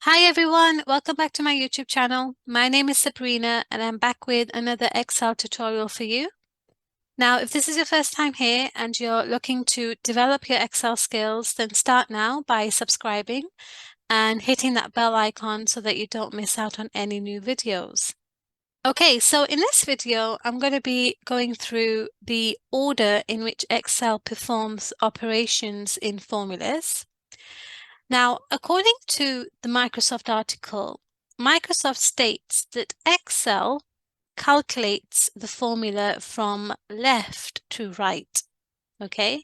Hi everyone, welcome back to my YouTube channel. My name is Sabrina and I'm back with another Excel tutorial for you. Now, if this is your first time here and you're looking to develop your Excel skills, then start now by subscribing and hitting that bell icon so that you don't miss out on any new videos. Okay, so in this video, I'm going to be going through the order in which Excel performs operations in formulas. Now, according to the Microsoft article, Microsoft states that Excel calculates the formula from left to right, okay?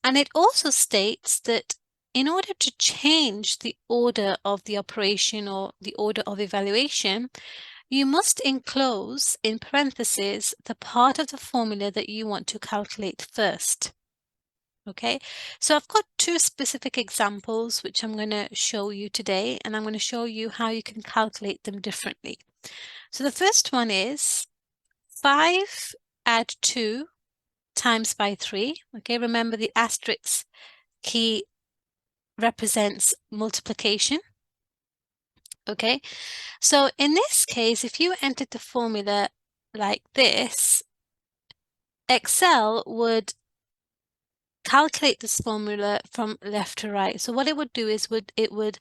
And it also states that in order to change the order of the operation or the order of evaluation, you must enclose in parentheses the part of the formula that you want to calculate first. Okay, so I've got two specific examples which I'm going to show you today, and I'm going to show you how you can calculate them differently. So the first one is 5 add 2 times by 3. Okay, remember the asterisk key represents multiplication. Okay, so in this case, if you entered the formula like this, Excel would calculate this formula from left to right. So what it would do is it would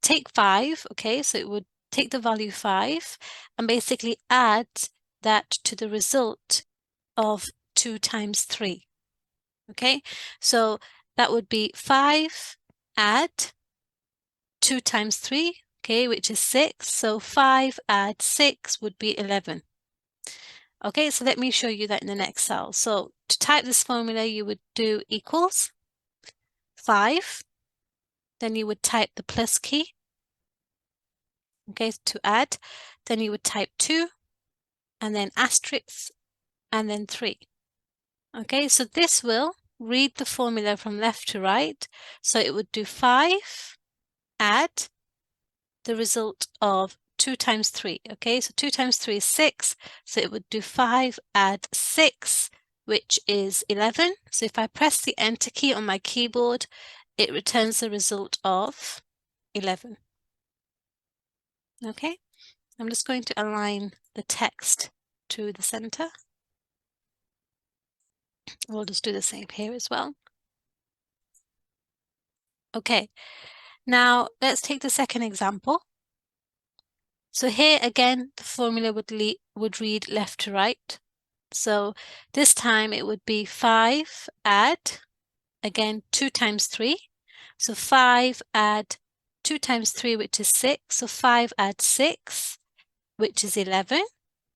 take 5, okay, so it would take the value 5 and basically add that to the result of 2 times 3. Okay, so that would be 5 add 2 times 3, okay, which is 6. So 5 add 6 would be 11. Okay, so let me show you that in the next cell. So to type this formula, you would do equals 5, then you would type the plus key, okay, to add, then you would type 2, and then asterisk, and then 3. Okay, so this will read the formula from left to right. So it would do 5, add the result of 2 times 3. Okay, so 2 times 3 is 6. So it would do 5, add 6, which is 11. So if I press the Enter key on my keyboard, it returns the result of 11. Okay, I'm just going to align the text to the center. We'll just do the same here as well. Okay, now let's take the second example. So here again, the formula would read left to right. So this time it would be 5 add, again, 2 times 3. So 5 add 2 times 3, which is 6. So 5 add 6, which is 11.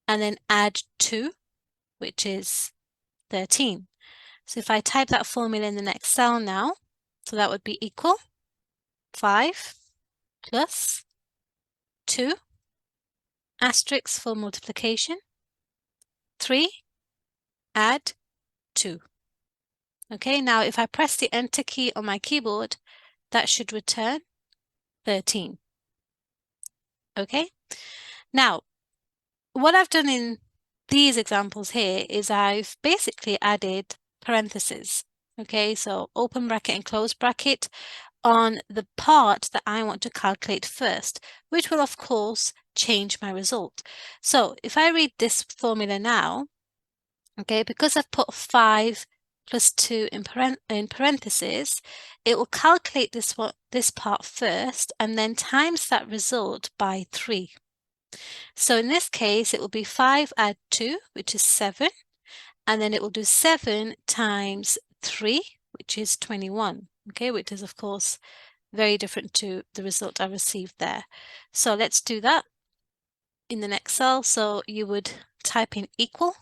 And then add 2, which is 13. So if I type that formula in the next cell now, so that would be equal 5 plus 2, asterisk for multiplication, 3, add 2. Okay, now if I press the Enter key on my keyboard, that should return 13. Okay, now what I've done in these examples here is I've basically added parentheses. Okay, so open bracket and close bracket on the part that I want to calculate first, which will of course change my result. So if I read this formula now, okay, because I've put 5 plus 2 in parentheses, it will calculate this part first and then times that result by 3. So in this case, it will be 5 add 2, which is 7, and then it will do 7 times 3, which is 21, okay, which is of course very different to the result I received there. So let's do that in the next cell. So you would type in equal.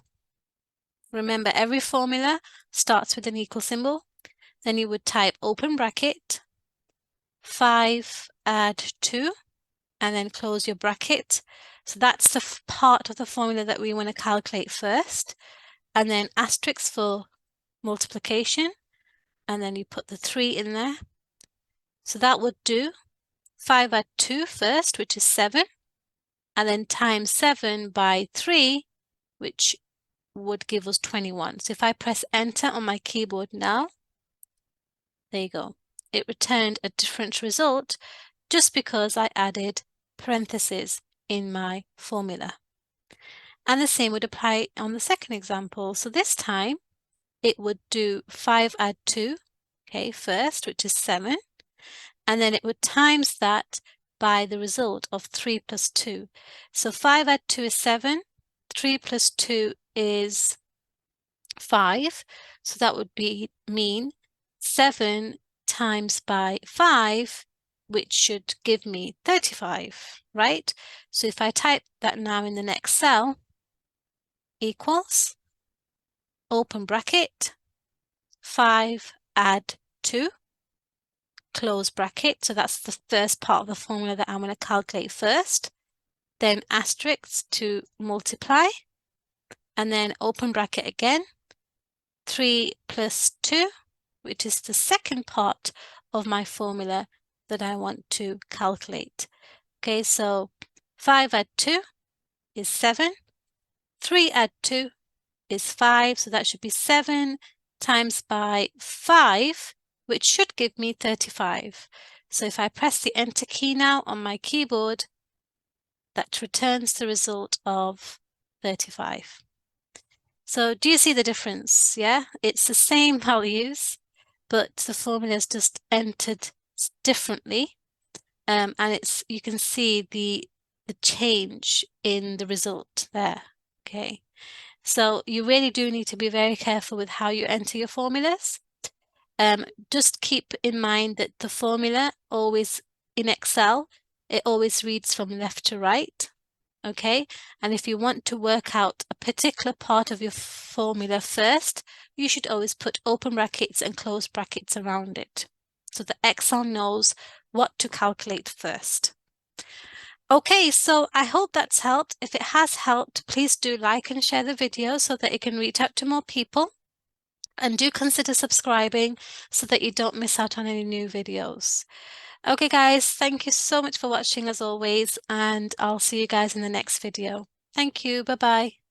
Remember, every formula starts with an equal symbol. Then you would type open bracket, 5 add 2, and then close your bracket. So that's the part of the formula that we want to calculate first. And then asterisk for multiplication. And then you put the 3 in there. So that would do 5 add 2 first, which is 7. And then times 7 by 3, which would give us 21. So if I press Enter on my keyboard now, there you go. It returned a different result just because I added parentheses in my formula. And the same would apply on the second example. So this time it would do 5 add 2, okay, first, which is 7. And then it would times that by the result of 3 plus 2. So 5 add 2 is 7. 3 plus 2 is 5. So that would mean 7 times by 5, which should give me 35, right? So if I type that now in the next cell, equals, open bracket, 5 add 2, close bracket. So that's the first part of the formula that I'm going to calculate first. Then asterisk to multiply, and then open bracket again, 3 plus 2, which is the second part of my formula that I want to calculate. Okay, so 5 add 2 is 7, 3 add 2 is 5, so that should be 7 times by 5, which should give me 35. So if I press the enter key now on my keyboard, that returns the result of 35. So do you see the difference? Yeah, it's the same values, but the formula is just entered differently. And you can see the change in the result there. Okay, so you really do need to be very careful with how you enter your formulas. Just keep in mind that the formula always in Excel, it always reads from left to right. Okay, and if you want to work out a particular part of your formula first, you should always put open brackets and close brackets around it, so that Excel knows what to calculate first. Okay, so I hope that's helped. If it has helped, please do like and share the video so that it can reach out to more people. And do consider subscribing so that you don't miss out on any new videos. Okay, guys, thank you so much for watching as always, and I'll see you guys in the next video. Thank you. Bye-bye.